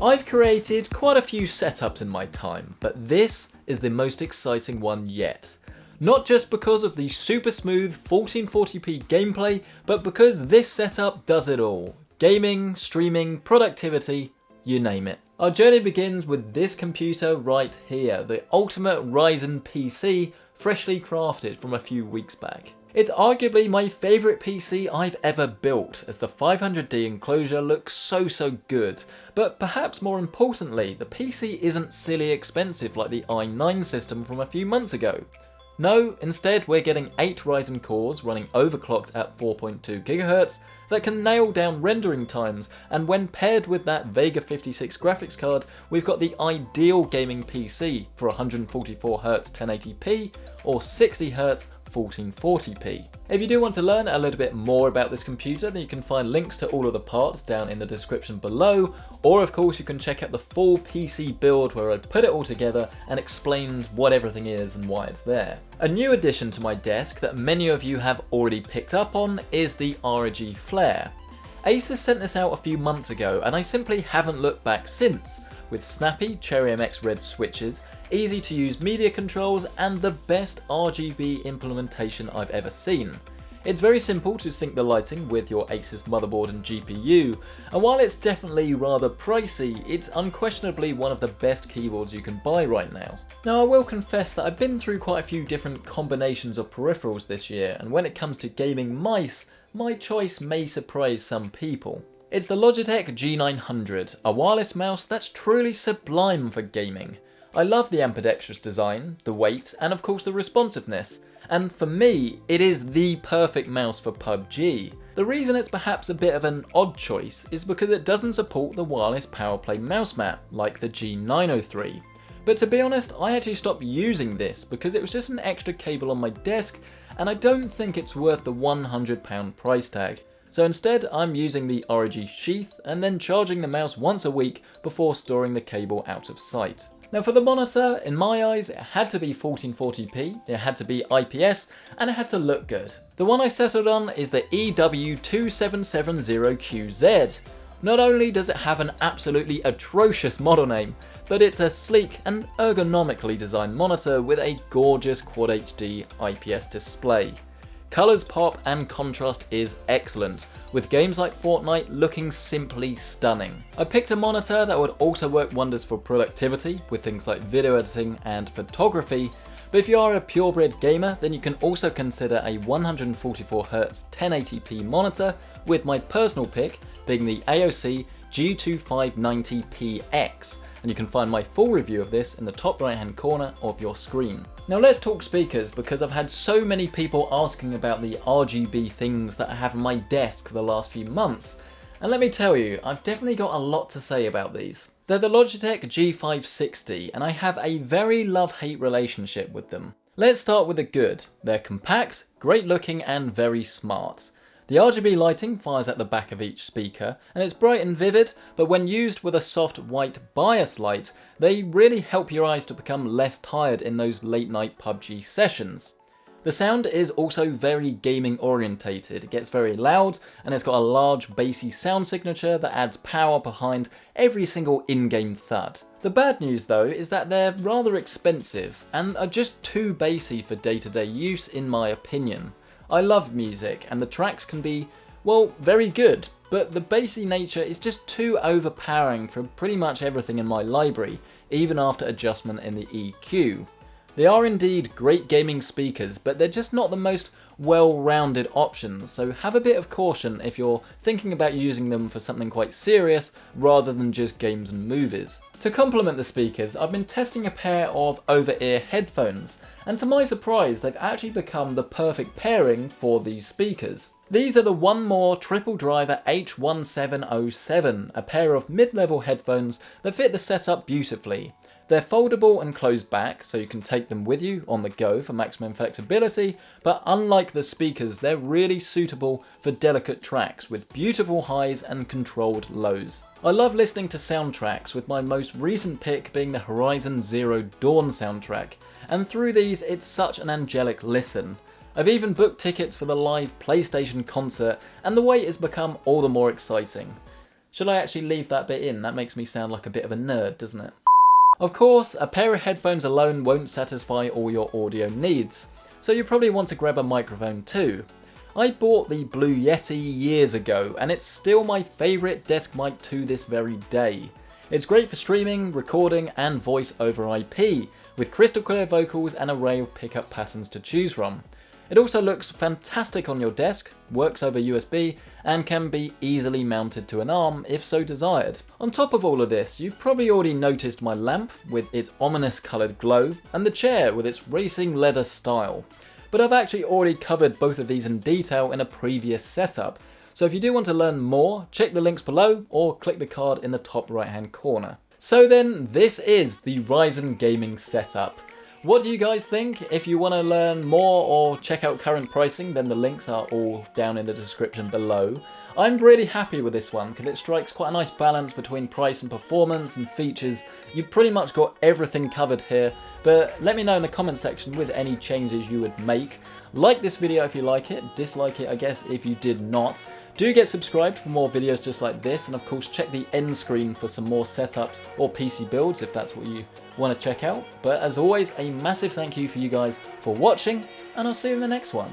I've created quite a few setups in my time, but this is the most exciting one yet. Not just because of the super smooth 1440p gameplay, but because this setup does it all. Gaming, streaming, productivity, you name it. Our journey begins with this computer right here, the ultimate Ryzen PC, freshly crafted from a few weeks back. It's arguably my favourite PC I've ever built, as the 500D enclosure looks so good, but perhaps more importantly, the PC isn't silly expensive like the i9 system from a few months ago. No, instead we're getting 8 Ryzen cores running overclocked at 4.2 GHz that can nail down rendering times, and when paired with that Vega 56 graphics card, we've got the ideal gaming PC for 144Hz 1080p or 60Hz 1440p. If you do want to learn a little bit more about this computer, then you can find links to all of the parts down in the description below, or of course you can check out the full PC build where I put it all together and explained what everything is and why it's there. A new addition to my desk that many of you have already picked up on is the ROG Flare. Asus sent this out a few months ago and I simply haven't looked back since, with snappy Cherry MX red switches, easy to use media controls, and the best RGB implementation I've ever seen. It's very simple to sync the lighting with your Asus motherboard and GPU, and while it's definitely rather pricey, it's unquestionably one of the best keyboards you can buy right now. Now I will confess that I've been through quite a few different combinations of peripherals this year, and when it comes to gaming mice, my choice may surprise some people. It's the Logitech G900, a wireless mouse that's truly sublime for gaming. I love the ambidextrous design, the weight, and of course the responsiveness, and for me, it is the perfect mouse for PUBG. The reason it's perhaps a bit of an odd choice is because it doesn't support the wireless PowerPlay mouse mat, like the G903. But to be honest, I actually stopped using this because it was just an extra cable on my desk, and I don't think it's worth the £100 price tag. So instead, I'm using the ROG sheath and then charging the mouse once a week before storing the cable out of sight. Now for the monitor, in my eyes, it had to be 1440p, it had to be IPS, and it had to look good. The one I settled on is the EW2770QZ. Not only does it have an absolutely atrocious model name, but it's a sleek and ergonomically designed monitor with a gorgeous Quad HD IPS display. Colours pop and contrast is excellent, with games like Fortnite looking simply stunning. I picked a monitor that would also work wonders for productivity with things like video editing and photography, but if you are a purebred gamer, then you can also consider a 144Hz 1080p monitor, with my personal pick being the AOC G2590PX. And you can find my full review of this in the top right hand corner of your screen. Now let's talk speakers, because I've had so many people asking about the RGB things that I have on my desk for the last few months. And let me tell you, I've definitely got a lot to say about these. They're the Logitech G560, and I have a very love-hate relationship with them. Let's start with the good. They're compact, great looking, and very smart. The RGB lighting fires at the back of each speaker, and it's bright and vivid, but when used with a soft white bias light, they really help your eyes to become less tired in those late night PUBG sessions. The sound is also very gaming orientated. It gets very loud, and it's got a large bassy sound signature that adds power behind every single in-game thud. The bad news though is that they're rather expensive, and are just too bassy for day-to-day use in my opinion. I love music, and the tracks can be, well, very good, but the bassy nature is just too overpowering for pretty much everything in my library, even after adjustment in the EQ. They are indeed great gaming speakers, but they're just not the most well-rounded options, so have a bit of caution if you're thinking about using them for something quite serious rather than just games and movies. To complement the speakers, I've been testing a pair of over-ear headphones, and to my surprise, they've actually become the perfect pairing for these speakers. These are the One More Triple Driver H1707, a pair of mid-level headphones that fit the setup beautifully. They're foldable and close back, so you can take them with you on the go for maximum flexibility, but unlike the speakers, they're really suitable for delicate tracks with beautiful highs and controlled lows. I love listening to soundtracks, with my most recent pick being the Horizon Zero Dawn soundtrack, and through these it's such an angelic listen. I've even booked tickets for the live PlayStation concert, and the wait has become all the more exciting. Should I actually leave that bit in? That makes me sound like a bit of a nerd, doesn't it? Of course, a pair of headphones alone won't satisfy all your audio needs, so you probably want to grab a microphone too. I bought the Blue Yeti years ago, and it's still my favourite desk mic to this very day. It's great for streaming, recording and voice over IP, with crystal clear vocals and an array of pickup patterns to choose from. It also looks fantastic on your desk, works over USB, and can be easily mounted to an arm if so desired. On top of all of this, you've probably already noticed my lamp with its ominous coloured glow, and the chair with its racing leather style. But I've actually already covered both of these in detail in a previous setup, so if you do want to learn more, check the links below or click the card in the top right hand corner. So then, this is the Ryzen gaming setup. What do you guys think? If you want to learn more or check out current pricing, then the links are all down in the description below. I'm really happy with this one because it strikes quite a nice balance between price and performance and features. You've pretty much got everything covered here, but let me know in the comment section with any changes you would make. Like this video if you like it, dislike it I guess if you did not. Do get subscribed for more videos just like this, and of course check the end screen for some more setups or PC builds if that's what you want to check out. But as always, a massive thank you for you guys for watching, and I'll see you in the next one.